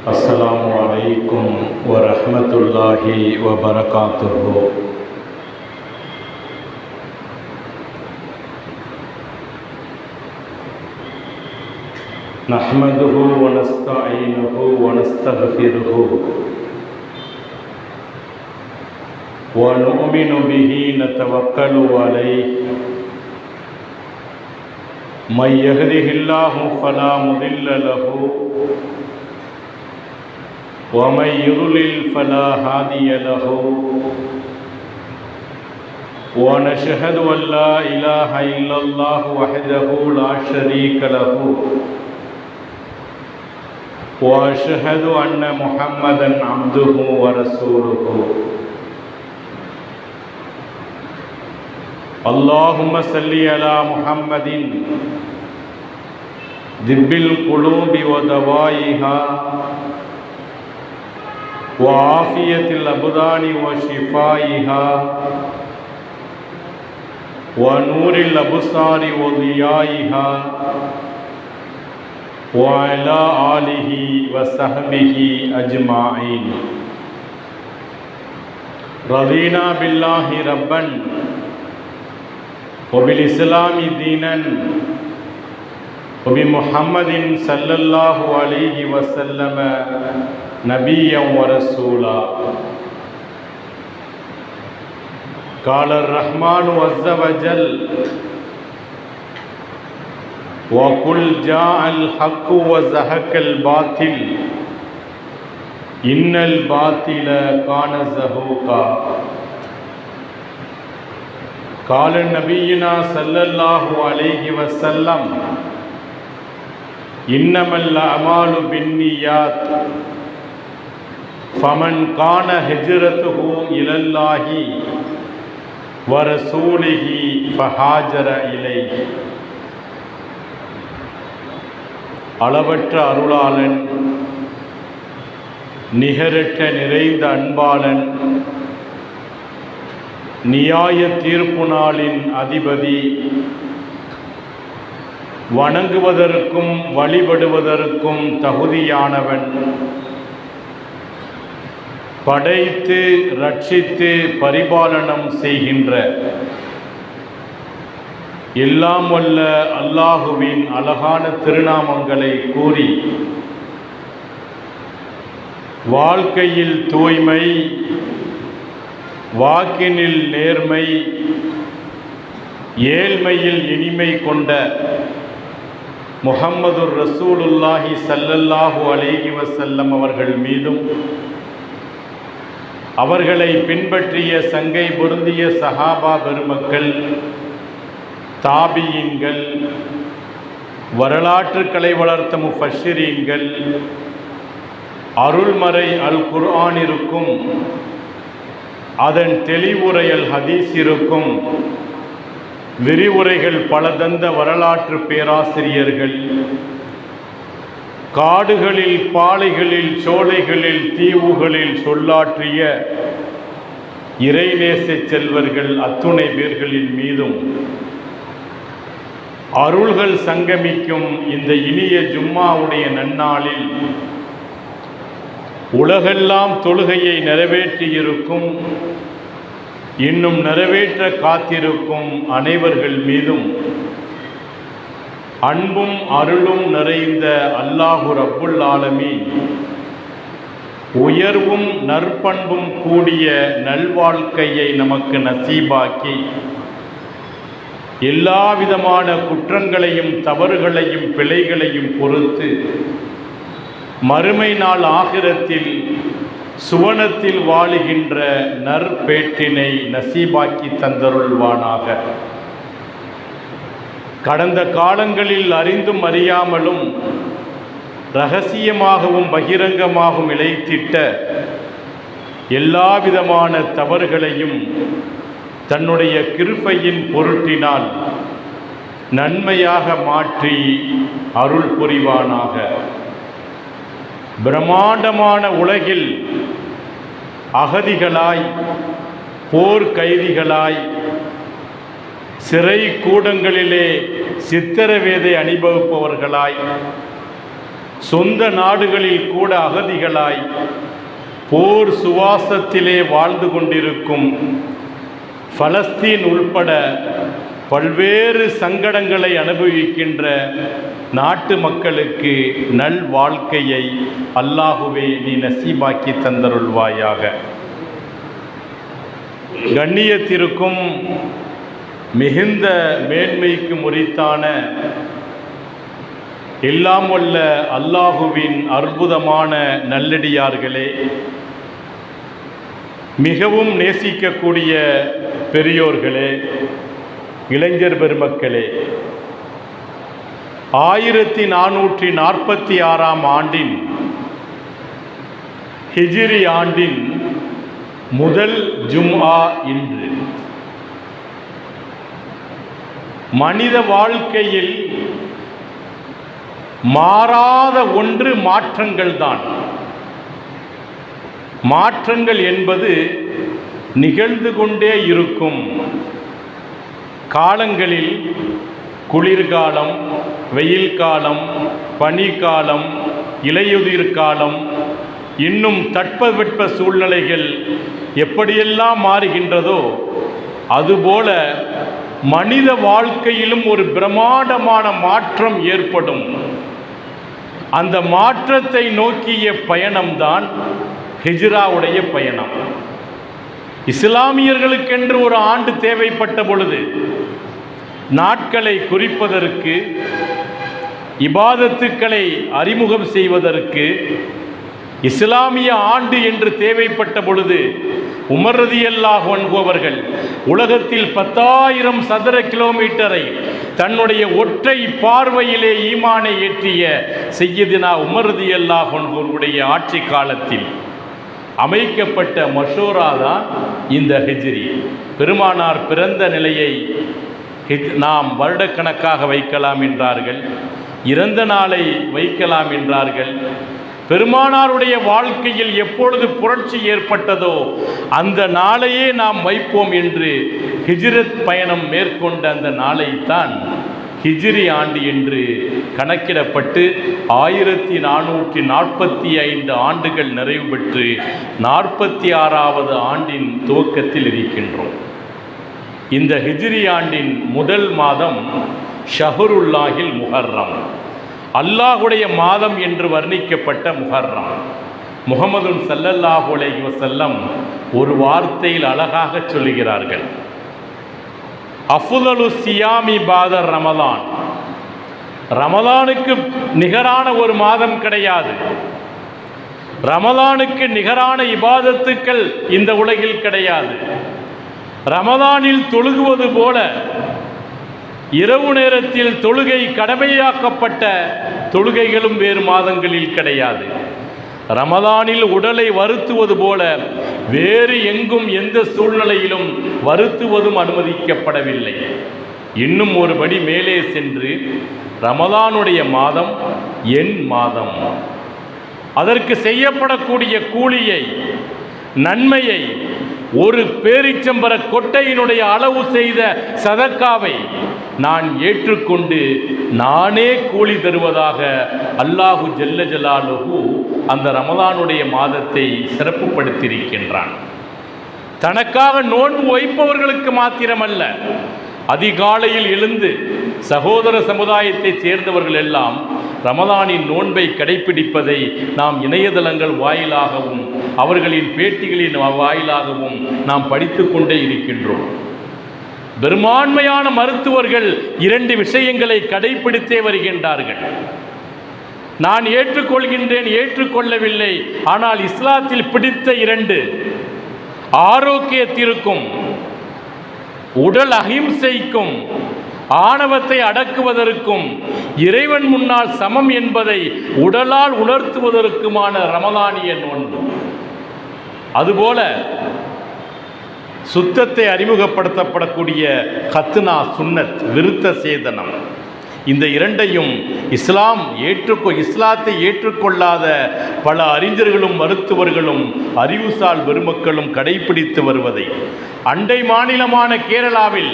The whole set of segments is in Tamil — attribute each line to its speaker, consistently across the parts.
Speaker 1: السلام عليكم ورحمة الله وبركاته. نحمده ونستعينه ونستغفره ونؤمن به نتوكل عليه من يهده الله فلا مضل له ومن يضلل فلا هادي له ونشهد أن لا إله إلا الله وحده لا شريك له وأشهد أن محمدا عبده ورسوله. اللهم صل على محمد طب القلوب ودوائها وعافية الأبدان وشفائها ونور الأبصار وضيائها وعلى آله وصحبه أجمعين. رضينا بالله ربا وبالإسلام دينا وبمحمد صلى الله عليه وسلم نبيا ورسولا. قال الرحمن عز وجل: وقل جاء الحق وزهق الباطل إن الباطل كان زهوقا. قال نبينا صلى الله عليه وسلم: إنما الأعمال بالنيات فمن كان هجرته إلى الله ورسوله فهاجر إليه. அளவற்ற அருளாளன், நிகரற்ற நிறைந்த அன்பாளன், நியாய தீர்ப்பு நாளின் அதிபதி, வணங்குவதற்கும் வழிபடுவதற்கும் தகுதியானவன், படைத்து ரட்சித்து பரிபாலனம் செய்கின்ற எல்லாம் வல்ல அல்லாஹுவின் அழகான திருநாமங்களை கூறி வாழ்க்கையில் தூய்மை, வாக்கினில் நேர்மை, ஏழ்மையில் இனிமை கொண்ட முஹம்மதுர் ரசூலுல்லாஹி ஸல்லல்லாஹு அலைஹி வஸல்லம் அவர்கள் மீதும் அவர்களை பின்பற்றிய சங்கை பொருந்திய சஹாபா பெருமக்கள், தாபியீன்கள், வரலாற்று கலை வளர்த்த முஃபஸ்ஸிரீன்கள், அருள்மறை அல் குர்ஆனிற்கும் அதன் தெளிவுரையல் ஹதீஸிற்கும் விரிவுரைகள் பல தந்த வரலாற்று பேராசிரியர்கள், காடுகளில் பாலைகளில் சோலைகளில் தீவுகளில் சொல்லாற்றிய இறைநேச செல்வர்கள் அத்துணை பேர்களின் மீதும் அருள்கள் சங்கமிக்கும் இந்த இனிய ஜும்மாவுடைய நன்னாளில் உலகெல்லாம் தொழுகையை நிறைவேற்றியிருக்கும், இன்னும் நிறைவேற்ற காத்திருக்கும் அனைவர்கள் மீதும் அன்பும் அருளும் நிறைந்த அல்லாஹு ரப்புல் ஆலமீன் உயர்வும் நற்பண்பும் கூடிய நல்வாழ்க்கையை நமக்கு நசீபாக்கி எல்லா விதமான குற்றங்களையும் தவறுகளையும் பிழைகளையும் பொறுத்து மறுமை நாள் ஆகிரத்தில் சுவனத்தில் வாழுகின்ற நற்பேற்றினை நசீபாக்கி தந்தருள்வானாக. கடந்த காலங்களில் அறிந்தும் அறியாமலும் இரகசியமாகவும் பகிரங்கமாகவும் இழைத்திட்ட எல்லா விதமான தவறுகளையும் தன்னுடைய கிருபையின் பொருட்டினால் நன்மையாக மாற்றி அருள் புரிவானாக. பிரம்மாண்டமான உலகில் அகதிகளாய், போர் கைதிகளாய், சிறை கூடங்களிலே சித்திரவேதை அனுபவிப்பவர்களாய், சொந்த நாடுகளில் கூட அகதிகளாய் போர் சுவாசத்திலே வாழ்ந்து கொண்டிருக்கும் பலஸ்தீன் உள்பட பல்வேறு சங்கடங்களை அனுபவிக்கின்ற நாட்டு மக்களுக்கு நல் வாழ்க்கையை அல்லாஹுவே நீ நசீபாக்கி தந்தருள்வாயாக. கண்ணியத்திற்கும் மிகுந்த மேன்மைக்கு உரித்தான எல்லாம் வல்ல அல்லாஹுவின் அற்புதமான நல்லடியார்களே, மிகவும் நேசிக்கக்கூடிய பெரியோர்களே, இளைஞர் பெருமக்களே, 1446 ஆண்டின் ஹிஜ்ரி ஆண்டின் முதல் ஜும்ஆ இன்று. மனித வாழ்க்கையில் மாறாத ஒன்று மாற்றங்கள் தான். மாற்றங்கள் என்பது நிகழ்ந்து கொண்டே இருக்கும். காலங்களில் குளிர்காலம், வெயில் காலம், பனிக்காலம், இலையுதிர் காலம், இன்னும் தட்பவெட்ப சூழ்நிலைகள் எப்படியெல்லாம் மாறுகின்றதோ அதுபோல மனித வாழ்க்கையிலும் ஒரு பிரம்மாண்டமான மாற்றம் ஏற்படும். அந்த மாற்றத்தை நோக்கிய பயணம்தான் ஹிஜ்ராவுடைய பயணம். இஸ்லாமியர்களுக்கென்று ஒரு ஆண்டு தேவைப்பட்ட பொழுது நாட்களை குறிப்பதற்கு, இபாதத்துக்களை அறிமுகம் செய்வதற்கு இஸ்லாமிய ஆண்டு என்று தேவைப்பட்ட பொழுது உமர் ரலியல்லாஹு அன்ஹு அவர்கள் உலகத்தில் 10,000 சதுர கிலோமீட்டரை தன்னுடைய ஒற்றை பார்வையிலே ஈமானை ஏற்றிய சையதுனா உமர் ரலியல்லாஹு அன்ஹு அவருடைய ஆட்சி காலத்தில் அமைக்கப்பட்ட மஷூரா தான் இந்த ஹிஜ்ரி. பெருமானார் பிறந்த நிலையை நாம் வருடக்கணக்காக வைக்கலாம் என்றார்கள், இறந்த நாளை வைக்கலாம் என்றார்கள். பெருமானாருடைய வாழ்க்கையில் எப்பொழுது புரட்சி ஏற்பட்டதோ அந்த நாளையே நாம் வைப்போம் என்று ஹிஜ்ரத் பயணம் மேற்கொண்ட அந்த நாளைத்தான் ஹிஜ்ரி ஆண்டு என்று கணக்கிடப்பட்டு 1445 ஆண்டுகள் நிறைவு பெற்று 46வது ஆண்டின் துவக்கத்தில் இருக்கின்றோம். இந்த ஹிஜ்ரி ஆண்டின் முதல் மாதம் ஷஹ்ருல்லாஹில் முஹர்ரம், அல்லாஹுடைய மாதம் என்று வர்ணிக்கப்பட்ட முஹர்ரம். முஹம்மது ஸல்லல்லாஹு அலைஹி வஸல்லம் ஒரு வார்த்தையில் அழகாக சொல்லுகிறார்கள், அஃதலு சியாமி பாத ரமலான். ரமலானுக்கு நிகரான ஒரு மாதம் கிடையாது. ரமலானுக்கு நிகரான இபாதத்துக்கள் இந்த உலகில் கிடையாது. ரமலானில் தொழுகுவது போல இரவு நேரத்தில் தொழுகை கடமையாக்கப்பட்ட தொழுகைகளும் வேறு மாதங்களில் கிடையாது. ரமலானில் உடலை வருத்துவது போல வேறு எங்கும் எந்த சூழ்நிலையிலும் வருத்துவதும் அனுமதிக்கப்படவில்லை. இன்னும் ஒருபடி மேலே சென்று ரமலானுடைய மாதம் என் மாதம், அதற்கு செய்யப்படக்கூடிய கூலியை, நன்மையை, ஒரு பேரிச்சம்பர கொட்டையினுடைய அளவு செய்த சதக்காவை நான் ஏற்றுக்கொண்டு நானே கூலி தருவதாக அல்லாஹு ஜல்ல ஜலாலுஹு அந்த ரமலானுடைய மாதத்தை சிறப்புப்படுத்தியிருக்கின்றான். தனக்காக நோன்பு வைப்பவர்களுக்கு மாத்திரமல்ல, அதிகாலையில் எழுந்து சகோதர சமுதாயத்தைச் சேர்ந்தவர்கள் எல்லாம் ரமலானின் நோன்பை கடைபிடிப்பதை நாம் இணையதளங்கள் வாயிலாகவும் அவர்களின் பேட்டிகளின் வாயிலாகவும் நாம் படித்து கொண்டே இருக்கின்றோம். பெரும்பான்மையான மருத்துவர்கள் 2 விஷயங்களை கடைபிடித்தே வருகின்றார்கள். நான் ஏற்றுக்கொள்கின்றேன், ஏற்றுக்கொள்ளவில்லை. ஆனால் இஸ்லாத்தில் பிடித்த 2, ஆரோக்கியத்திற்கும் உடல் அகிம்சைக்கும் ஆணவத்தை அடக்குவதற்கும் இறைவன் முன்னால் சமம் என்பதை உடலால் உணர்த்துவதற்குமான ரமலானிய நோன்பு. அதுபோல சுத்தத்தை அறிமுகப்படுத்தப்படக்கூடிய ஹத்னா சுன்னத், விருத்த சேதனம், இந்த 2ஐயும் இஸ்லாத்தை ஏற்றுக்கொள்ளாத பல அறிஞர்களும் மருத்துவர்களும் அறிவுசால் பெருமக்களும் கடைபிடித்து வருவதை, அண்டை மாநிலமான கேரளாவில்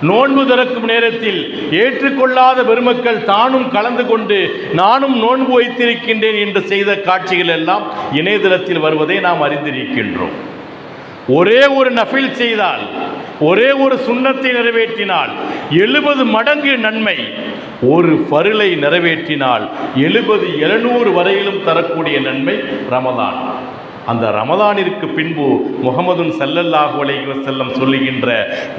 Speaker 1: நோன்பு திறக்கும் நேரத்தில் ஏற்றுக்கொள்ளாத பெருமக்கள் தானும் கலந்து கொண்டு நானும் நோன்பு வைத்திருக்கின்றேன் என்று செய்த காட்சிகள் எல்லாம் இணையதளத்தில் வருவதை நாம் அறிந்திருக்கின்றோம். ஒரே ஒரு நஃபில் செய்தால், ஒரே ஒரு சுன்னத்தை நிறைவேற்றினால் 70 மடங்கு நன்மை, ஒரு ஃபர்லை நிறைவேற்றினால் 70-700 வரையிலும் தரக்கூடிய நன்மை ரமதான். அந்த ரமதானிற்கு பின்பு முஹம்மது ஸல்லல்லாஹு அலைஹி வஸல்லம் சொல்லுகின்ற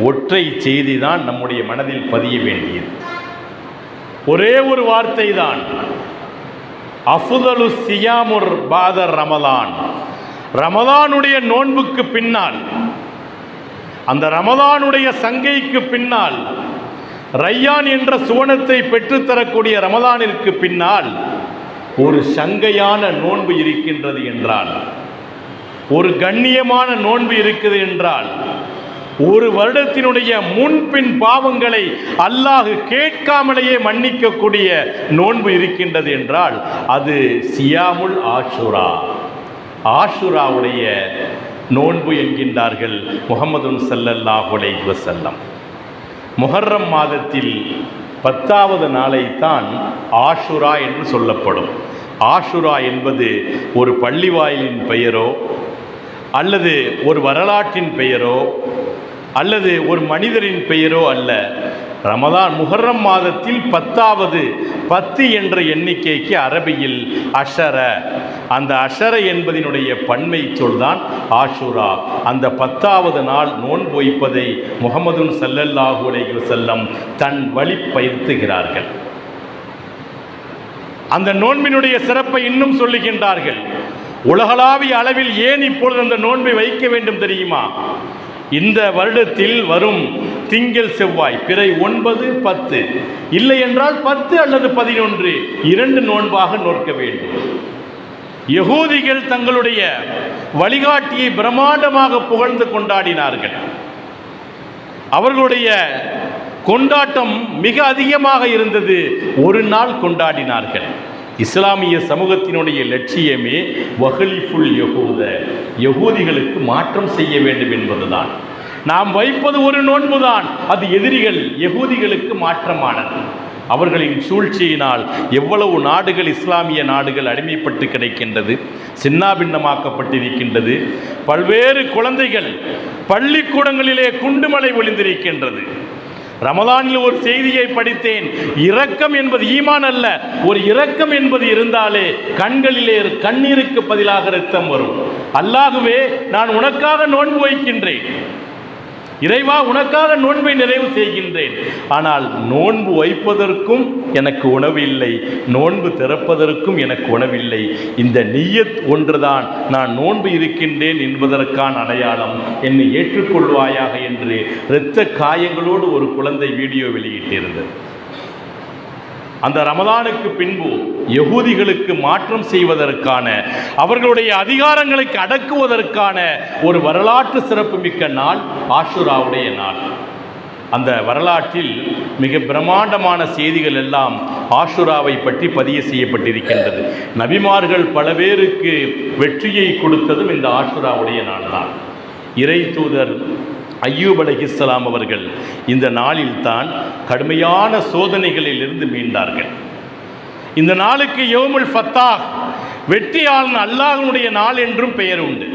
Speaker 1: ஒற்றை செய்தி தான் நம்முடைய மனதில் பதிய வேண்டியது. ஒரே ஒரு வார்த்தை தான், அஃதலு ஸியாமுர் பாத ரமலான். ரமதானுடைய நோன்புக்கு பின்னால், அந்த ரமதானுடைய சங்கைக்கு பின்னால், ரையான் என்ற சுவனத்தை பெற்றுத்தரக்கூடிய ரமதானிற்கு பின்னால் ஒரு சங்கையான நோன்பு இருக்கின்றது என்றால், ஒரு கண்ணியமான நோன்பு இருக்குது என்றால், ஒரு வருடத்தினுடைய முன்பின் பாவங்களை அல்லாஹ் கேட்காமலேயே மன்னிக்கக்கூடிய நோன்பு இருக்கின்றது என்றால் அது சியாமுல் ஆஷுரா, ஆஷுராவுடைய நோன்பு என்கின்றார்கள் முஹம்மது ஸல்லல்லாஹு அலைஹி வஸல்லம். முஹர்ரம் மாதத்தில் 10வது நாளைத்தான் ஆஷுரா என்று சொல்லப்படும். ஆஷுரா என்பது ஒரு பள்ளிவாயிலின் பெயரோ அல்லது ஒரு வரலாற்றின் பெயரோ அல்லது ஒரு மனிதரின் பெயரோ அல்ல. ரமதான் முஹர்ரம் மாதத்தில் 10வது 10 என்ற எண்ணிக்கைக்கு அரபியில் அஷர, அந்த அஷர என்பதனுடைய பன்மை சொல்தான் ஆஷுரா. அந்த 10வது நாள் நோன்பு வைப்பதை முஹம்மது ஸல்லல்லாஹு அலைஹி வஸல்லம் தன் வழி பயிர்த்துகிறார்கள். அந்த நோன்பினுடைய சிறப்பை இன்னும் சொல்லுகின்றார்கள். உலகளாவிய அளவில் ஏன் இப்பொழுது அந்த நோன்பை வைக்க வேண்டும் தெரியுமா? இந்த வருடத்தில் வரும் திங்கள் செவ்வாய் பிறை 9, 10 இல்லை என்றால் 10 அல்லது 11 2 நோன்பாக நோக்க வேண்டும். யகூதிகள் தங்களுடைய வழிகாட்டியை பிரம்மாண்டமாக புகழ்ந்து கொண்டாடினார்கள். அவர்களுடைய கொண்டாட்டம் மிக அதிகமாக இருந்தது. ஒரு நாள் கொண்டாடினார்கள். இஸ்லாமிய சமூகத்தினுடைய லட்சியமே வஹலிஃபுல் யஹூத, யகூதிகளுக்கு மாற்றம் செய்ய வேண்டும் என்பதுதான். நாம் வைப்பது ஒரு நோன்புதான், அது எதிரிகள் யகூதிகளுக்கு மாற்றமானது. அவர்களின் சூழ்ச்சியினால் எவ்வளவு நாடுகள், இஸ்லாமிய நாடுகள் அடிமைப்பட்டு கிடைக்கின்றது, சின்னாபின்னமாக்கப்பட்டிருக்கின்றது. பல்வேறு குழந்தைகள் பள்ளிக்கூடங்களிலே குண்டுமலை ஒளிந்திருக்கின்றது. ரமதானில் ஒரு செய்தியை படித்தேன். இரக்கம் என்பது ஈமான் அல்ல, ஒரு இரக்கம் என்பது இருந்தாலே கண்களிலே கண்ணீருக்கு பதிலாக இரத்தம் வரும். அல்லாஹ்வே, நான் உனக்காக நோன்பு வைக்கின்றேன், இறைவா உனக்காக நோன்பை நிறைவு செய்கின்றேன். ஆனால் நோன்பு வைப்பதற்கும் எனக்கு உணவு இல்லை, நோன்பு திறப்பதற்கும் எனக்கு உணவில்லை. இந்த நிய்யத் ஒன்றுதான் நான் நோன்பு இருக்கின்றேன் என்பதற்கான அடையாளம், என்னை ஏற்றுக்கொள்வாயாக என்று இரத்த காயங்களோடு ஒரு குழந்தை வீடியோ வெளியிட்டிருந்தது. அந்த ரமதானுக்கு பின்பு யகூதிகளுக்கு மாற்றம் செய்வதற்கான, அவர்களுடைய அதிகாரங்களுக்கு அடக்குவதற்கான ஒரு வரலாற்று சிறப்புமிக்க நாள் ஆஷுராவுடைய நாள். அந்த வரலாற்றில் மிக பிரம்மாண்டமான செய்திகள் எல்லாம் ஆஷுராவை பற்றி பதிவு செய்யப்பட்டிருக்கின்றது. நபிமார்கள் பல பேருக்கு வெற்றியை கொடுத்ததும் இந்த ஆஷுராவுடைய நாள் தான். இறை தூதர் அய்யூப் அலைஹிஸ்ஸலாம் அவர்கள் இந்த நாளில் தான் கடுமையான சோதனைகளில் இருந்து மீண்டார்கள். இந்த நாளுக்கு யௌமுல் ஃபத்தாஹ், வெற்றியாளன் அல்லாஹ்வுடைய நாள் என்றும் பெயர் உண்டு.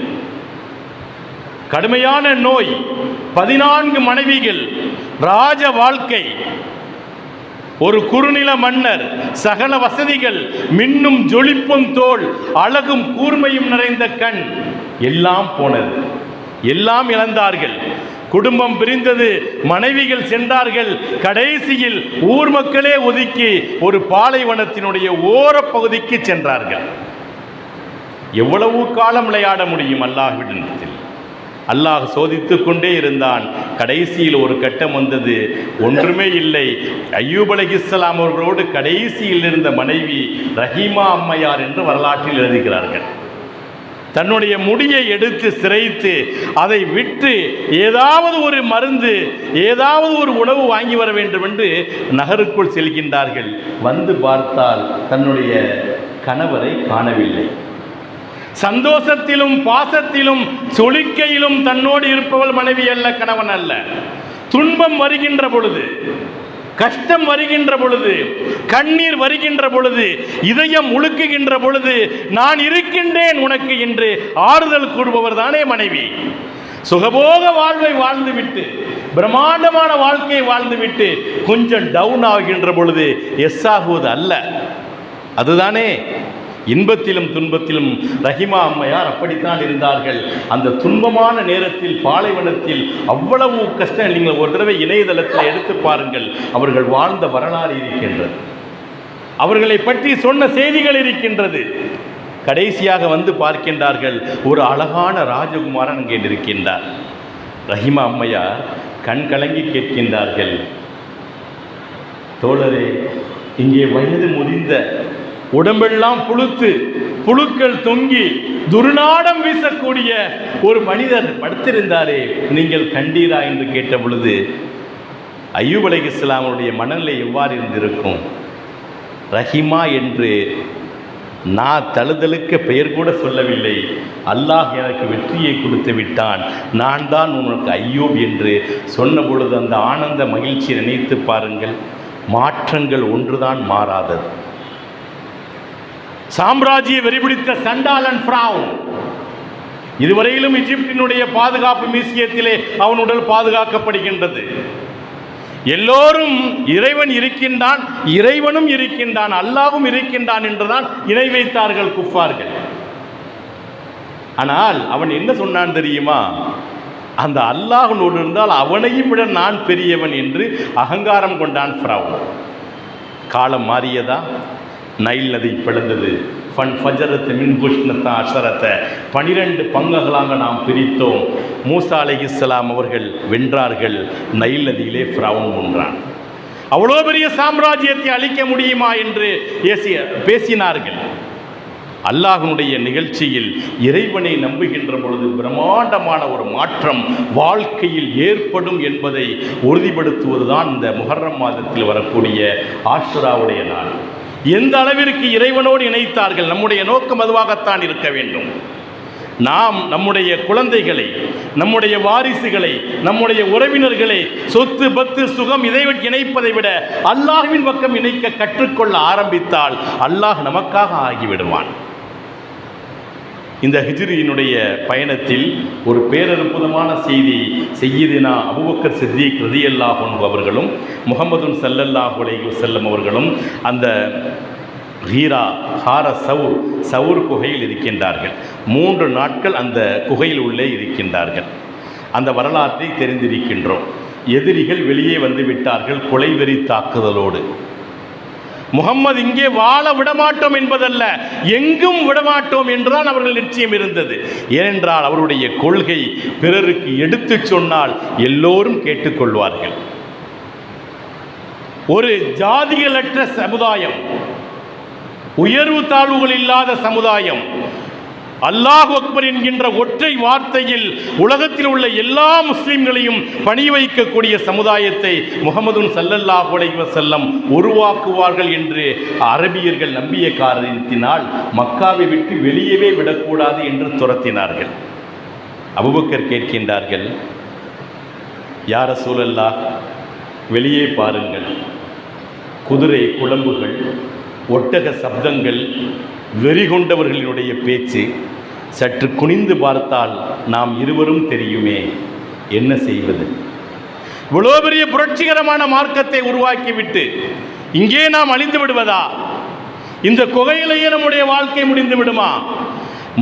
Speaker 1: கடுமையான நோய், 14 மனைவிகள், ராஜ வாழ்க்கை, ஒரு குறுநில மன்னர், சகல வசதிகள், மின்னும் ஜொலிப்பும் தோல், அழகும் கூர்மையும் நிறைந்த கண், எல்லாம் போனது, எல்லாம் இழந்தார்கள். குடும்பம் பிரிந்தது, மனைவிகள் சென்றார்கள். கடைசியில் ஊர் மக்களே ஒதுக்கி ஒரு பாலைவனத்தினுடைய ஓரப்பகுதிக்கு சென்றார்கள். எவ்வளவு காலம் விளையாட முடியும் அல்லாஹ்விடத்தில்? அல்லாஹ் சோதித்து கொண்டே இருந்தான். கடைசியில் ஒரு கட்டம் வந்தது, ஒன்றுமே இல்லை. அய்யூப் அலைஹிஸ்ஸலாம் அவர்களோடு கடைசியில் இருந்த மனைவி ரஹீமா அம்மையார் என்று வரலாற்றில் எழுதுகிறார்கள். தன்னுடைய முடியை எடுத்து சிரைத்து அதை விட்டு ஏதாவது ஒரு மருந்து, ஏதாவது ஒரு உணவு வாங்கி வர வேண்டும் என்று நகருக்குள் செல்கின்றார்கள். வந்து பார்த்தால் தன்னுடைய கணவரை காணவில்லை. சந்தோஷத்திலும் பாசத்திலும் சொலிக்கையிலும் தன்னோடு இருப்பவள் மனைவி அல்ல, கணவன் அல்ல. துன்பம் வருகின்ற பொழுது, கஷ்டம் வருகின்ற பொழுது, கண்ணீர் வருகின்ற பொழுது, இதயம் உழுக்குகின்ற பொழுது, நான் இருக்கின்றேன் உனக்கு என்று ஆறுதல் கூறுபவர் தானே மனைவி. சுகபோக வாழ்வை வாழ்ந்துவிட்டு, பிரம்மாண்டமான வாழ்க்கையை வாழ்ந்துவிட்டு கொஞ்சம் டவுன் ஆகின்ற பொழுது எஸ் ஆகுவது அல்ல. அதுதானே இன்பத்திலும் துன்பத்திலும் ரஹிமா அம்மையார் அப்படித்தான் இருந்தார்கள். அந்த துன்பமான நேரத்தில் பாலைவனத்தில் அவ்வளவு கஷ்டம். நீங்கள் ஒரு தடவை இணையதளத்தில் எடுத்து பாருங்கள், அவர்கள் வாழ்ந்த வரலாறு இருக்கின்றது, அவர்களை பற்றி சொன்ன செய்திகள் இருக்கின்றது. கடைசியாக வந்து பார்க்கின்றார்கள், ஒரு அழகான ராஜகுமாரன் அங்கே இருக்கின்றார். ரஹிமா அம்மையார் கண் கலங்கி கேட்கின்றார்கள், தோழரே, இங்கே வயது முதிர்ந்த, உடம்பெல்லாம் புழுக்கள் தொங்கி துர்நாடம் வீசக்கூடிய ஒரு மனிதர் படுத்திருந்தாரே, நீங்கள் கண்டீரா என்று கேட்ட பொழுது அய்யூப் அலைஹிஸ்ஸலாமுடைய மனநிலை எவ்வாறு இருந்திருக்கும்? ரஹிமா என்று நான் தழுதலுக்கு பெயர் கூட சொல்லவில்லை, அல்லாஹ் எனக்கு வெற்றியை கொடுத்து விட்டான், நான் தான் உனக்கு அய்யூப் என்று சொன்ன பொழுது அந்த ஆனந்த மகிழ்ச்சியை நினைத்து பாருங்கள். மாற்றங்கள் ஒன்றுதான் மாறாதது. சாம்ராஜ்ய வெறிபிடித்த சண்டாளன் ஃபிரௌன் இதுவரையிலும் எகிப்தினுடைய பாதுகாப்பு மியூசியத்திலே அவன் உடல் பாதுகாக்கப்படுகின்றது. எல்லோரும் இறைவன் இருக்கின்றான், இறைவனும் இருக்கின்றான், அல்லாஹ்வும் இருக்கின்றான் என்றுதான் இணை வைத்தார்கள் குஃபார்கள். ஆனால் அவன் என்ன சொன்னான் தெரியுமா? அந்த அல்லாஹ்வோடு இருந்தால் அவனையும் விட நான் பெரியவன் என்று அகங்காரம் கொண்டான் ஃபிரௌன். காலம் மாறியதா? நைல் நதி பிளந்தது. ஃபன் ஃபஜரத்து மின் புஷ்ணத்தா அஷரத்தை 12 பங்குகளாக நாம் பிரித்தோம். மூசா அலைஹிஸ்ஸலாம் அவர்கள் வென்றார்கள். நைல் நதியிலே ஃபிரௌன் வென்றான். அவ்வளோ பெரிய சாம்ராஜ்யத்தை அழிக்க முடியுமா என்று பேசினார்கள். அல்லாஹ்வுடைய நிகழ்ச்சியில் இறைவனை நம்புகின்ற பொழுது பிரம்மாண்டமான ஒரு மாற்றம் வாழ்க்கையில் ஏற்படும் என்பதை உறுதிப்படுத்துவதுதான் இந்த முஹர்ரம் மாதத்தில் வரக்கூடிய ஆஷுராவுடைய நாள். எந்த அளவிற்கு இறைவனோடு இணைத்தார்கள். நம்முடைய நோக்கம் அதுவாகத்தான் இருக்க வேண்டும். நாம் நம்முடைய குழந்தைகளை, நம்முடைய வாரிசுகளை, நம்முடைய உறவினர்களை சொத்து பத்து சுகம் இதை இணைப்பதை விட அல்லாஹ்வின் பக்கம் இணைக்க கற்றுக்கொள்ள ஆரம்பித்தால் அல்லாஹ் நமக்காக ஆகிவிடுவான். இந்த ஹிஜ்ரியினுடைய பயணத்தில் ஒரு பேரற்புதமான செய்தி சையீதுனா அபூபக்கர் சித்திக் ரலியல்லாஹு அன்ஹு அவர்களும் முஹம்மதுன் ஸல்லல்லாஹு அலைஹி வஸல்லம் அவர்களும் அந்த சவுர் குகையில் இருக்கின்றார்கள். 3 நாட்கள் அந்த குகையில் உள்ளே இருக்கின்றார்கள். அந்த வரலாற்றை தெரிந்திருக்கின்றோம். எதிரிகள் வெளியே வந்து விட்டார்கள் கொலைவெறி தாக்குதலோடு. முகம்மது இங்கே வாழ விடமாட்டோம் என்பதல்ல, எங்கும் விடமாட்டோம் என்றுதான் அவர்கள் நிச்சயம் இருந்தது. ஏனென்றால் அவருடைய கொள்கை பிறருக்கு எடுத்து சொன்னால் எல்லோரும் கேட்டுக்கொள்வார்கள். ஒரு ஜாதிகளற்ற சமுதாயம், உயர்வு தாழ்வுகள் இல்லாத சமுதாயம், அல்லாஹ் அக்பர் என்கின்ற ஒற்றை வார்த்தையில் உலகத்தில் உள்ள எல்லா முஸ்லிம்களையும் பணி வைக்கக்கூடிய சமுதாயத்தை முஹம்மது ஸல்லல்லாஹு அலைஹி வஸல்லம் உருவாக்குவார்கள் என்று அரபியர்கள் நம்பிய காரணத்தினால் மக்காவை விட்டு வெளியவே விடக்கூடாது என்று துரத்தினார்கள். அபூபக்கர் கேட்கின்றார்கள், யா ரசூலல்லாஹ், வெளியே பாருங்கள், குதிரை குளம்புகள், ஒட்டக சப்தங்கள், வெறி கொண்டவர்களினுடைய பேச்சு, சற்று குனிந்து பார்த்தால் நாம் இருவரும் தெரியுமே, என்ன செய்வது? இவ்வளோ பெரிய புரட்சிகரமான மார்க்கத்தை உருவாக்கிவிட்டு இங்கே நாம் அழிந்து விடுவதா? இந்த குகையிலேயே நம்முடைய வாழ்க்கை முடிந்து விடுமா?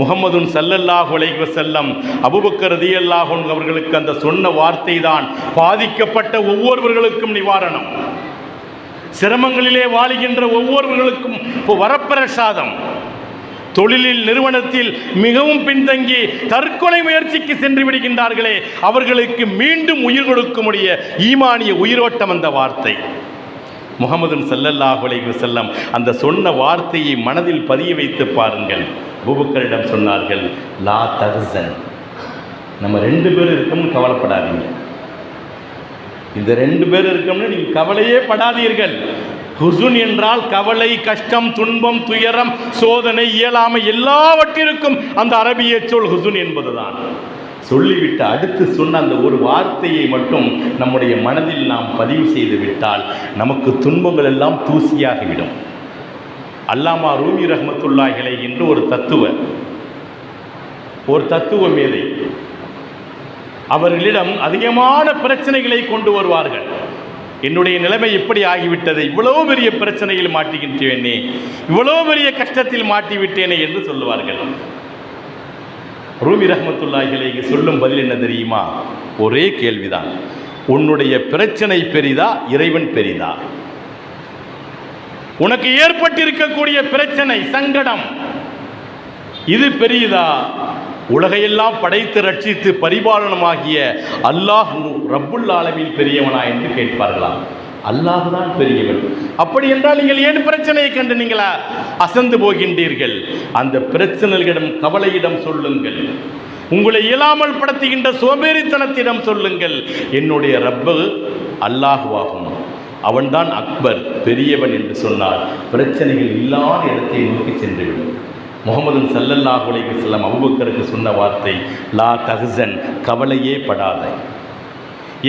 Speaker 1: முஹம்மது ஸல்லல்லாஹு அலைஹி வஸல்லம் அபூபக்கர் ரலியல்லாஹு அன்ஹு அவர்களுக்கு அந்த சொன்ன வார்த்தை தான் பாதிக்கப்பட்ட ஒவ்வொருவர்களுக்கும் நிவாரணம். சிரமங்களிலே வாழுகின்ற ஒவ்வொருவர்களுக்கும் வரப்பிரசாதம். தொழிலில் நிறுவனத்தில் மிகவும் பின்தங்கி தற்கொலை முயற்சிக்கு சென்று விடுகின்றார்களே, அவர்களுக்கு மீண்டும் உயிர் கொடுக்கக்கூடிய ஈமானிய உயிரோட்டம் அந்த வார்த்தை. முஹம்மது ஸல்லல்லாஹு அலைஹி வஸல்லம் அந்த சொன்ன வார்த்தையை மனதில் பதிய வைத்து பாருங்கள். அபூபக்கரிடம் சொன்னார்கள், லா தஹ்சன், நம்ம 2 பேர் இருக்கோம்னு கவலைப்படாதீங்க. இந்த 2 பேர் இருக்கோம்னு நீங்கள் கவலையே படாதீர்கள். ஹுசுன் என்றால் கவலை, கஷ்டம், துன்பம், துயரம், சோதனை, இயலாமை எல்லாவற்றிற்கும் அந்த அரபிய சொல் ஹுசுன் என்பதுதான். சொல்லிவிட்டு அடுத்து சொன்ன அந்த ஒரு வார்த்தையை மட்டும் நம்முடைய மனதில் நாம் பதிவு செய்து விட்டால் நமக்கு துன்பங்கள் எல்லாம் தூசியாகிவிடும். அல்லாமா ரூமி ரஹ்மத்துல்லாஹி அலைஹி என்று ஒரு தத்துவ மேதை, அவர்களிடம் அதிகமான பிரச்சனைகளை கொண்டு வருவார்கள். என்னுடைய நிலைமை எப்படி ஆகிவிட்டது, இவ்வளோ பெரிய பிரச்சனையில் மாட்டிக்கின்றேனே, இவ்வளோ பெரிய கஷ்டத்தில் மாட்டிவிட்டேனே என்று சொல்லுவார்கள். ரூமி ரஹ்மத்துல்லாஹி அலைஹி சொல்லும் பதில் என்ன தெரியுமா? ஒரே கேள்விதான், உன்னுடைய பிரச்சனை பெரிதா, இறைவன் பெரிதா? உனக்கு ஏற்பட்டிருக்கக்கூடிய பிரச்சனை, சங்கடம், இது பெரியதா, உலகையெல்லாம் படைத்து ரட்சித்து பரிபாலனமாகிய அல்லாஹ் ரப்புல் ஆலமீன் பெரியவனா என்று கேட்பார்களாம். அல்லாஹ் தான் பெரியவன். அப்படி என்றால் நீங்கள் ஏன் பிரச்சனையை கண்டு நீங்களா அசந்து போகின்றீர்கள்? அந்த பிரச்சனைகளிடம் கவலையிடம் சொல்லுங்கள். உங்களை இயலாமல் படுத்துகின்ற சோம்பேறித்தனத்திடம் சொல்லுங்கள். என்னுடைய ரப்பு அல்லாஹுவாகும், அவன்தான் அக்பர், பெரியவன் என்று சொன்னால் பிரச்சனைகள் இல்லாத இடத்தை நோக்கி சென்றுவிடும். முஹம்மது ஸல்லல்லாஹு அலைஹி வஸல்லம் அபூபக்கருக்கு சொன்ன வார்த்தை, லா தஹ்சன், கவலையே படாத,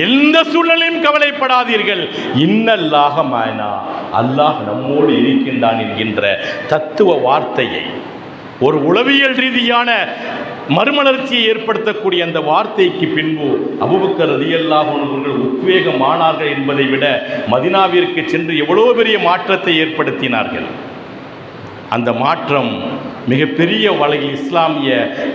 Speaker 1: எந்த சூழ்நிலையும் கவலைப்படாதீர்கள், இன்னல்லாஹ மஅனா, அல்லாஹ் நம்மோடு இருக்கின்றான் என்கின்ற தத்துவ வார்த்தையை, ஒரு உளவியல் ரீதியான மறுமலர்ச்சியை ஏற்படுத்தக்கூடிய அந்த வார்த்தைக்கு பின்பு அபூபக்கர் ரலியல்லாஹு அன்ஹு அவர்கள் உத்வேகமானார்கள் என்பதை விட மதீனாவிற்கு சென்று எவ்வளோ பெரிய மாற்றத்தை ஏற்படுத்தினார்கள். அந்த மாற்றம் மிகப்பெரிய வகையில் இஸ்லாமிய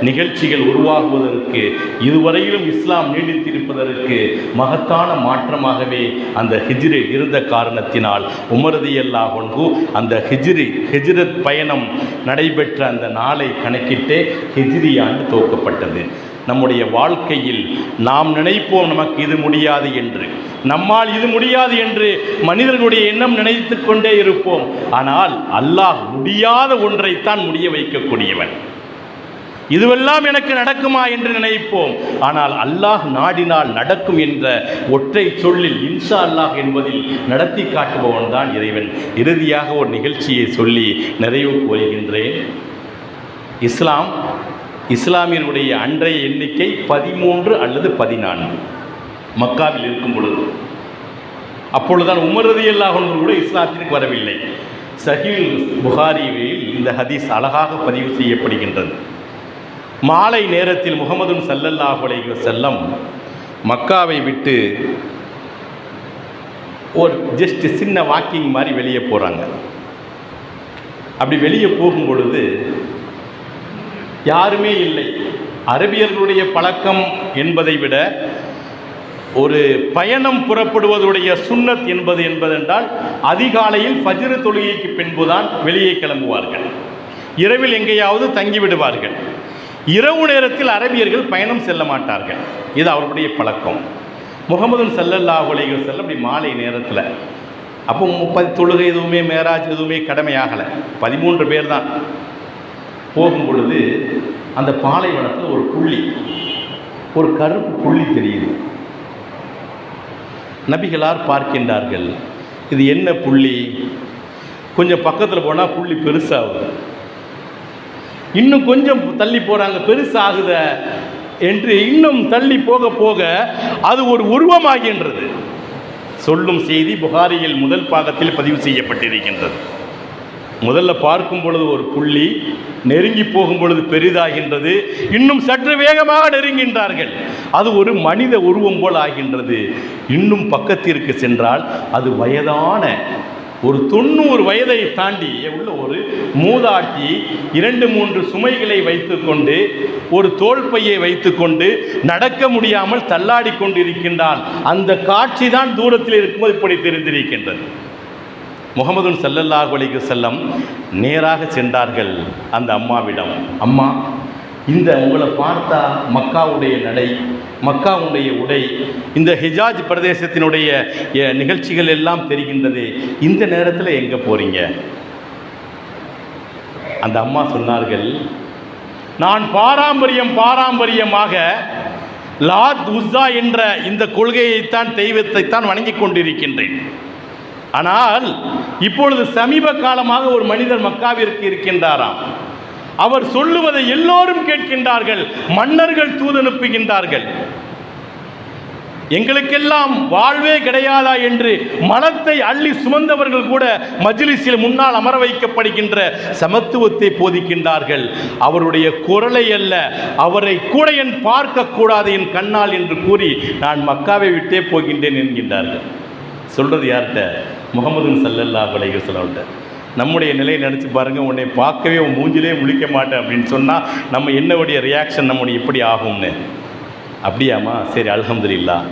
Speaker 1: நிகழ்ச்சிகள் உருவாகுவதற்கு, இதுவரையிலும் இஸ்லாம் நீடித்திருப்பதற்கு மகத்தான மாற்றமாகவே அந்த ஹிஜ்ரி இருந்த காரணத்தினால் உமர் ரலியல்லாஹு அன்ஹு அந்த ஹிஜ்ரத் பயணம் நடைபெற்ற அந்த நாளை கணக்கிட்டே ஹிஜ்ரி ஆண்டு துவக்கப்பட்டது. நம்முடைய வாழ்க்கையில் நாம் நினைப்போம் நமக்கு இது முடியாது என்று, நம்மால் இது முடியாது என்று மனிதர்களுடைய எண்ணம் நினைத்து கொண்டே இருப்போம். ஆனால் அல்லாஹ் முடியாத ஒன்றைத்தான் முடிய வைக்கக்கூடியவன். இதுவெல்லாம் எனக்கு நடக்குமா என்று நினைப்போம். ஆனால் அல்லாஹ் நாடினால் நடக்கும் என்ற ஒற்றை சொல்லில் இன்ஷா அல்லாஹ் என்பதில் நடத்தி காட்டுபவன் தான் இறைவன். இறுதியாக ஒரு நிகழ்ச்சியை சொல்லி நிறைவு கூறுகின்றேன். இஸ்லாமியனுடைய அன்றைய எண்ணிக்கை 13 அல்லது 14 மக்காவில் இருக்கும் பொழுது. அப்பொழுதுதான் உமர் ரலியல்லாஹு அன்ஹு கூட இஸ்லாத்திற்கு வரவில்லை. சஹீஹ் புகாரியில் இந்த ஹதீஸ் அழகாக பதிவு செய்யப்படுகின்றது. மாலை நேரத்தில் முஹம்மது ஸல்லல்லாஹு அலைஹி வஸல்லம் மக்காவை விட்டு ஒரு ஜஸ்ட் சின்ன வாக்கிங் மாதிரி வெளியே போகிறாங்க. அப்படி வெளியே போகும் பொழுது யாருமே இல்லை. அரபியர்களுடைய பழக்கம் என்பதை விட ஒரு பயணம் புறப்படுவதுடைய சுன்னத் என்பதென்றால் அதிகாலையில் ஃபஜ்ர் தொழுகைக்கு பின்புதான் வெளியே கிளம்புவார்கள். இரவில் எங்கேயாவது தங்கிவிடுவார்கள். இரவு நேரத்தில் அரபியர்கள் பயணம் செல்ல மாட்டார்கள். இது அவர்களுடைய பழக்கம். முஹம்மது ஸல்லல்லாஹு அலைஹி வஸல்லம் அப்படி மாலை நேரத்தில், அப்போ 30 தொழுகை எதுவுமே மேராஜ் எதுவுமே கடமையாகலை, 13 பேர் தான். போகும் பொழுது அந்த பாலைவனத்தில் ஒரு புள்ளி, ஒரு கருப்பு புள்ளி தெரியுது. நபிகளார் பார்க்கின்றார்கள், இது என்ன புள்ளி? கொஞ்சம் பக்கத்தில் போனால் புள்ளி பெருசாகுது. இன்னும் கொஞ்சம் தள்ளி போகிறாங்க, பெருசாகுத என்று இன்னும் தள்ளி போக போக அது ஒரு உருவமாகின்றது. சொல்லும் செய்தி புகாரியில் முதல் பாகத்தில் பதிவு செய்யப்பட்டிருக்கின்றது. முதல்ல பார்க்கும் பொழுது ஒரு புள்ளி, நெருங்கி போகும் பொழுது பெரிதாகின்றது, இன்னும் சற்று வேகமாக நெருங்கின்றார்கள், அது ஒரு மனித உருவம் போல் ஆகின்றது. இன்னும் பக்கத்திற்கு சென்றால் அது வயதான ஒரு 90 வயதை தாண்டி உள்ள ஒரு மூதாட்டி 2-3 சுமைகளை வைத்துக்கொண்டு, ஒரு தோள்பையை வைத்துக்கொண்டு நடக்க முடியாமல் தள்ளாடி கொண்டிருக்கின்றால். அந்த காட்சி தான் தூரத்தில் இருக்கும்போது இப்படி தெரிந்திருக்கின்றது. முஹம்மது ஸல்லல்லாஹு அலைஹி வஸல்லம் நேராக சென்றார்கள் அந்த அம்மாவிடம். அம்மா, இந்த உங்களை பார்த்தா மக்காவுடைய நடை, மக்காவுடைய உடை, இந்த ஹிஜாஸ் பிரதேசத்தினுடைய நிகழ்ச்சிகள் எல்லாம் தெரிகின்றது, இந்த நேரத்தில் எங்கே போகிறீங்க? அந்த அம்மா சொன்னார்கள், நான் பாரம்பரியமாக லாத் உஸ்ஸா என்ற இந்த கொள்கையைத்தான், தெய்வத்தைத்தான் வணங்கி கொண்டிருக்கின்றேன். ஆனால் இப்பொழுது சமீப காலமாக ஒரு மனிதர் மக்காவிற்கு இருக்கின்றாராம். அவர் சொல்லுவதை எல்லோரும் கேட்கின்றார்கள். மன்னர்கள் தூதனுப்புகின்றார்கள். எங்களுக்கெல்லாம் வாழ்வே கிடையாதா என்று மலத்தை அள்ளி சுமந்தவர்கள் கூட மஜ்லிஸில் முன்னால் அமர வைக்கப்படுகின்ற சமத்துவத்தை போதிக்கின்றார்கள். அவருடைய குரலை அல்ல, அவரை கூட என் பார்க்க கூடாது என் கண்ணால் என்று கூறி நான் மக்காவை விட்டே போகின்றேன் என்கின்றார்கள். சொல்றது யார்கிட்ட? முகமது ஸல்லல்லாஹு அலைஹி வஸல்லம். நம்முடைய நிலையை நினச்சி பாருங்கள். உன்னை பார்க்கவே உன் மூஞ்சிலே முழிக்க மாட்டேன் அப்படின்னு சொன்னால் நம்ம என்னுடைய ரியாக்ஷன் நம்முடைய எப்படி ஆகும்னு. அப்படியாம்மா, சரி அல்ஹம்துலில்லாஹ்.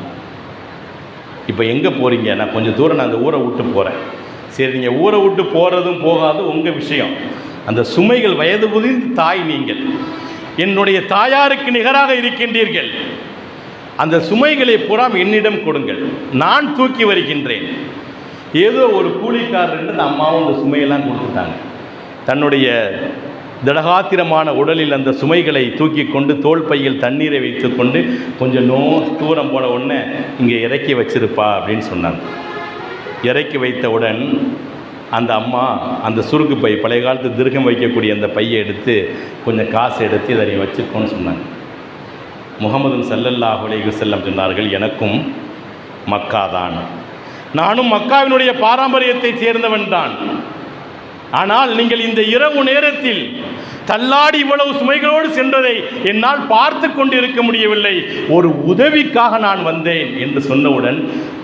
Speaker 1: இப்போ எங்கே போகிறீங்க? நான் கொஞ்சம் தூரம் நான் அந்த ஊரை விட்டு போகிறேன். சரி, நீங்கள் ஊரை விட்டு போகிறதும் போகாதும் உங்கள் விஷயம். அந்த சுமைகள் வயது புதிந்த தாய் நீங்கள், என்னுடைய தாயாருக்கு நிகராக இருக்கின்றீர்கள். அந்த சுமைகளை பூரா என்னிடம் கொடுங்கள், நான் தூக்கி வருகின்றேன். ஏதோ ஒரு கூலிக்காரர் அந்த அம்மாவும் அந்த சுமையெல்லாம் கொடுத்துட்டாங்க. தன்னுடைய திடகாத்திரமான உடலில் அந்த சுமைகளை தூக்கி கொண்டு தோள் பையில் தண்ணீரை வைத்து கொண்டு கொஞ்சம் தூரம் போன உடனே இங்கே இறக்கி வச்சிருப்பா அப்படின்னு சொன்னாங்க. இறக்கி வைத்தவுடன் அந்த அம்மா அந்த சுருக்கு பை, பழைய காலத்து திருகம் வைக்கக்கூடிய அந்த பையை எடுத்து கொஞ்சம் காசு எடுத்து இதை வச்சுக்கோன்னு சொன்னாங்க. முகமது ஸல்லல்லாஹு அலைஹி வஸல்லம் சொன்னார்கள், எனக்கும் மக்கா தான், நானும் மக்காவினுடைய பாரம்பரியத்தை சேர்ந்தவன் தான். ஆனால் நீங்கள் இந்த இரவு நேரத்தில் தள்ளாடி இவ்வளவு சுமைகளோடு சென்றதை என்னால் பார்த்து கொண்டு இருக்க முடியவில்லை, ஒரு உதவிக்காக நான் வந்தேன் என்று சொன்னவுடன்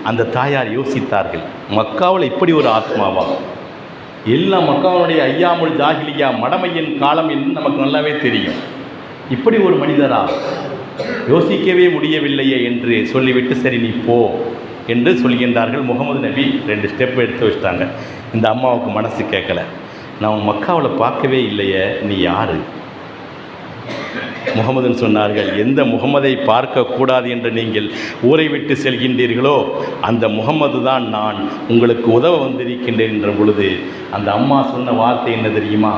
Speaker 1: அந்த தாயார் யோசித்தார்கள், மக்காவில் இப்படி ஒரு ஆத்மாவா? எல்லா மக்காவுடைய ஐயாமுல் ஜாஹிலியா மடமையின் காலம் என்று நமக்கு நல்லாவே தெரியும். இப்படி ஒரு மனிதரா? யோசிக்கவே முடியவில்லையே என்று சொல்லிவிட்டு சரி நீ போ என்று சொல்கின்றார்கள். முகமது நபி 2 ஸ்டெப் எடுத்து வச்சிட்டாங்க. இந்த அம்மாவுக்கு மனசு கேட்கல, நான் மக்காவில் பார்க்கவே இல்லையே, நீ யார்? முகமதுன்னு சொன்னார்கள், எந்த முகமதை பார்க்கக்கூடாது என்று நீங்கள் ஊரை விட்டு செல்கின்றீர்களோ அந்த முகமது தான் நான், உங்களுக்கு உதவ வந்திருக்கின்றேன் என்ற பொழுது அந்த அம்மா சொன்ன வார்த்தை என்ன தெரியுமா?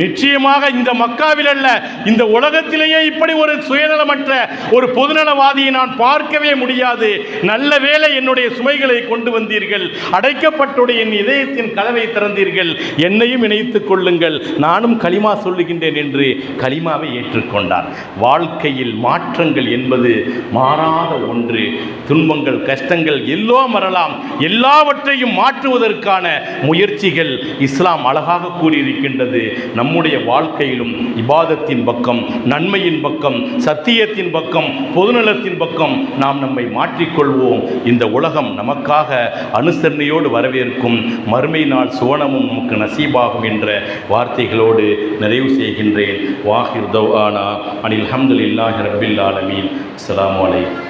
Speaker 1: நிச்சயமாக இந்த மக்காவில் அல்ல, இந்த உலகத்திலேயே இப்படி ஒரு சுயநலமற்ற ஒரு பொதுநலவாதியை நான் பார்க்கவே முடியாது. நல்ல வேளை என்னுடைய சுமைகளை கொண்டு வந்தீர்கள், அடைக்கப்பட்டுடைய என் இதயத்தின் கதவை திறந்தீர்கள், என்னையும் இணைத்துக் கொள்ளுங்கள், நானும் கலிமா சொல்லுகின்றேன் என்று கலிமாவை ஏற்றுக்கொண்டார். வாழ்க்கையில் மாற்றங்கள் என்பது மாறாத ஒன்று. துன்பங்கள் கஷ்டங்கள் எல்லாம் வரலாம், எல்லாவற்றையும் மாற்றுவதற்கான முயற்சிகள் இஸ்லாம் அழகாக கூறியிருக்கின்றது. நம்முடைய வாழ்க்கையிலும் இபாதத்தின் பக்கம், நன்மையின் பக்கம், சத்தியத்தின் பக்கம், பொதுநலத்தின் பக்கம் நாம் நம்மை மாற்றிக்கொள்வோம். இந்த உலகம் நமக்காக அனுசரணையோடு வரவேற்கும், மறுமை நாள் சுவனமும் நமக்கு நசீபாகும் என்ற வார்த்தைகளோடு நிறைவு செய்கின்றேன். வாஹிர் தவ்ஆனா அனில் ஹம்துலில்லாஹி ரப்பில் ஆலமீன். அஸ்ஸலாமு அலைக்கும்.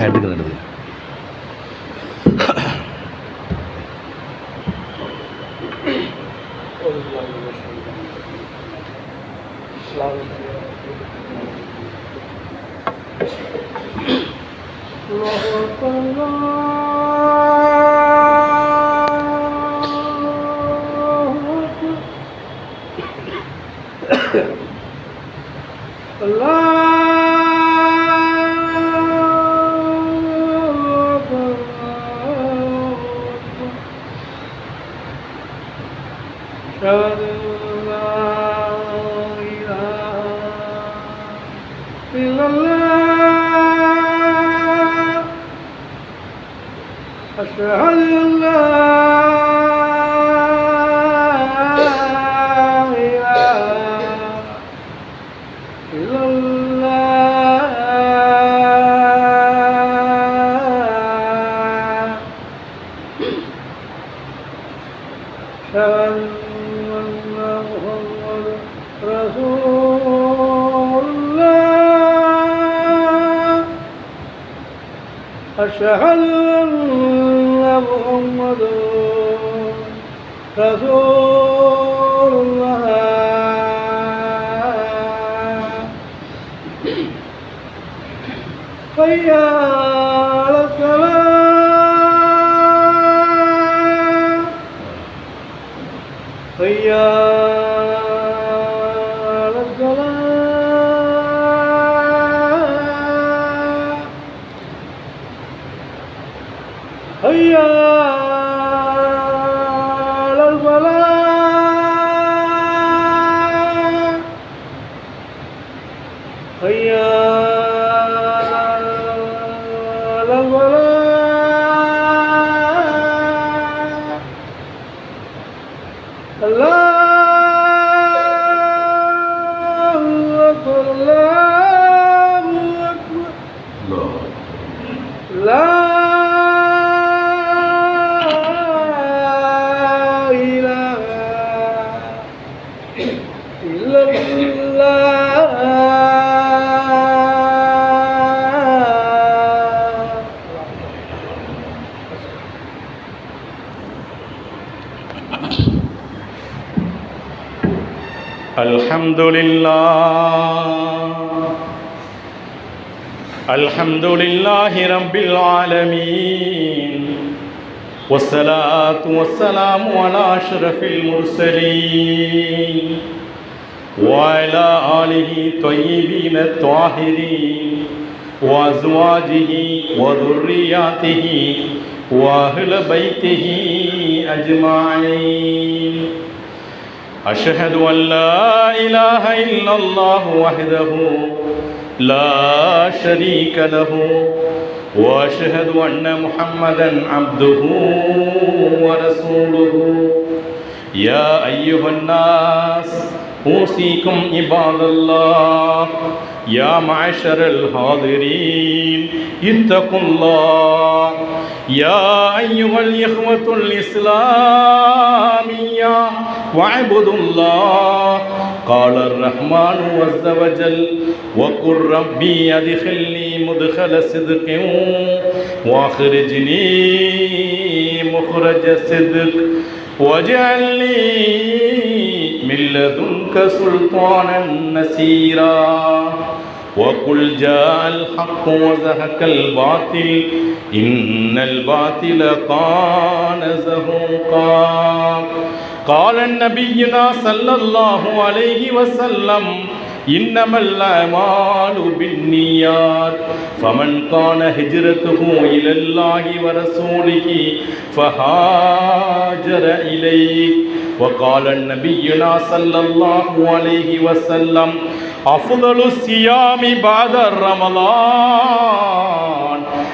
Speaker 1: எடுக்கிறது أشهد أن محمد رسول الله. حي على الصلاة، حي على Alhamdulillahi Rabbil Alameen. Wassalatu wassalamu ala ashrafil mursaleen wa ala alihi tayyibin at-tahirin wa azwajihi wa dhurriyyatihi wa ahli baytihi ajma'in. أشهد أن لا إله إلا الله وحده لا شريك له وأشهد أن محمدا عبده ورسوله. يا أيها الناس أوصيكم عباد الله يا معشر الحاضرين اتقوا الله. يا أيها الإخوة الإسلامية واعبدوا الله. قال الرحمن عز وجل وقل ربي أدخلني مدخل صدق واخرجني مخرج صدق واجعل لي من لدنك سلطانا نصيرا. وقل جاء الحق وزهق الباطل إن الباطل كان زهوقا. قال نبينا صلى الله عليه وسلم إنما الأعمال بالنيات فمن كان هجرته إلى الله ورسوله فهاجر إليه. وقال نبينا صلى الله عليه وسلم أفضل الصيام بعد رمضان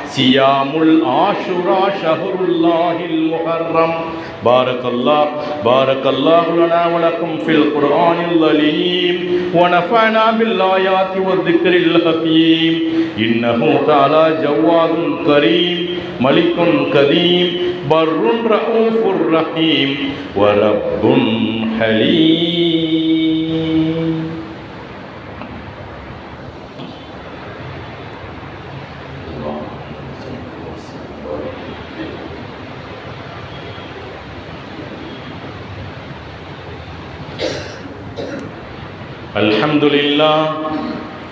Speaker 1: صيام العاشوراء شهر الله المحرم. بارك الله لنا ولكم في القرآن العظيم ونفعنا بالآيات والذكر الحكيم. إنه تعالى جواد كريم ملك كريم بر رؤوف رحيم ورب حليم.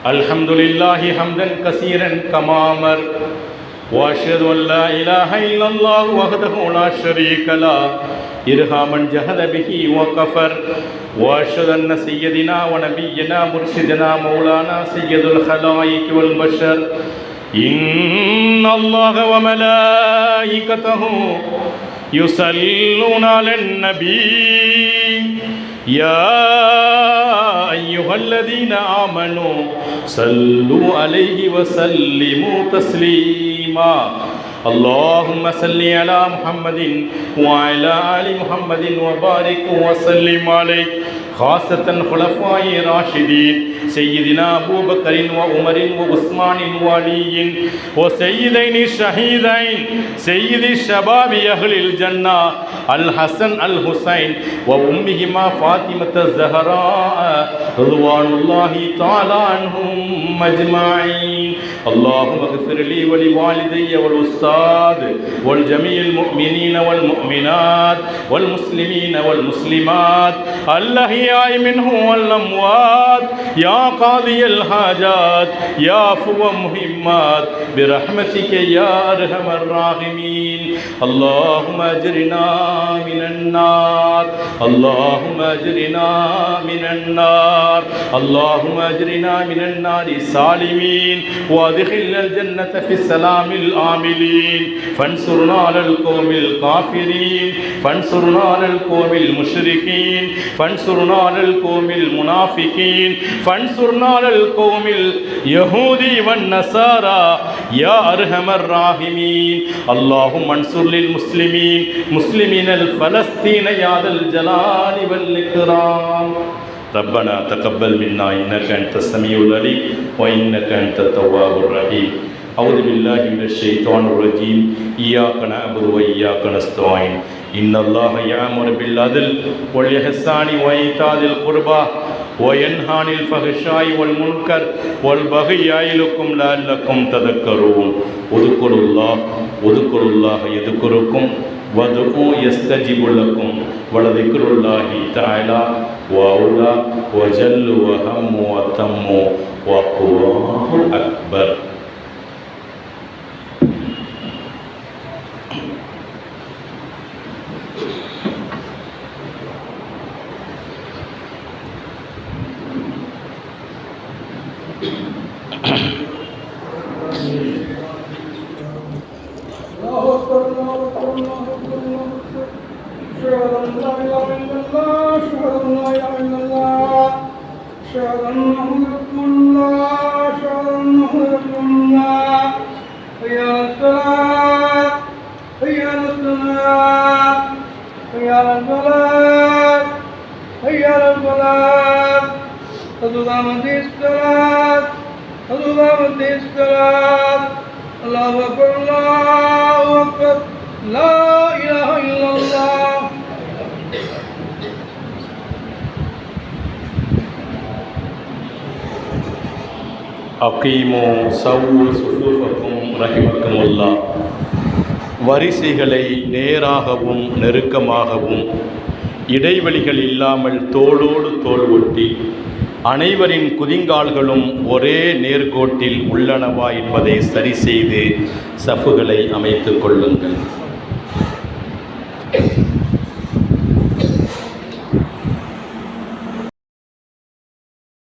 Speaker 1: الحمد لله حمدا كثيرا كما أمر. وأشهد أن لا إله إلا الله وحده لا شريك له إرهاما جهد به وكفر. وأشهد أن سيدنا ونبينا مرشدنا مولانا سيد الخلائق والبشر إن الله وملائكته يصلون على النبي يا أيها الذين آمنوا صلوا عليه وسلموا تسليما. اللهم صل على محمد وعلى آل محمد وبارك وسلم عليه. خاصة خلفاء راشدين سيدنا أبو بكر وعمر وعثمان وعلي وسيدين الشهيدين سيد الشباب أهل الجنة الحسن الحسين وأمهما فاطمة الزهراء رضوان الله تعالى عنهم أجمعين. اللهم اغفر لي ولوالدي والأستاذ والجميع المؤمنين والمؤمنات والمسلمين والمسلمات الأحياء منهم والأموات يا قاضي الحاجات يا فو مهمات برحمتك يا أرحم الراحمين. اللهم أجرنا من النار. اللهم أجرنا من النار. اللهم أجرنا من النار سالمين وادخلنا الجنة في السلام الآملين. فانصرنا على القوم الكافرين. فانصرنا على القوم المشركين. فانصرنا على القوم المنافقين. فانصرنا على القوم اليهودي والنصارى يا أرحم الراحمين. اللهم انصر للمسلمين مسلمين الفلسطين يا ذا الجلال والإكرام. ربنا تقبل منا إنك أنت السميع العليم وإنك أنت التواب الرحيم. أعوذ بالله من الشيطان الرجيم إياك نعبد وإياك نستعين إن الله يأمر بالعدل والإحسان وإيتاء ذي القربى وينهى عن الفحشاء والمنكر والبغي يعظكم لعلكم تذكرون اذكروا الله يذكركم وادعوه يستجب لكم ولذكر الله تعالى وأولى وجل وهم وتم والله أكبر.
Speaker 2: الله أكبر الله أكبر لا إله إلا الله.
Speaker 1: அகீமு சவ்வு சுஃபூஃபக்கும் ரஹிமக்குமுல்லா. வரிசைகளை நேராகவும் நெருக்கமாகவும் இடைவெளிகள் இல்லாமல் தோளோடு தோள் ஒட்டி அனைவரின் குதிங்கால்களும் ஒரே நேர்கோட்டில் உள்ளனவா என்பதை சரி செய்து சஃப்புகளை அமைத்து கொள்ளுங்கள்.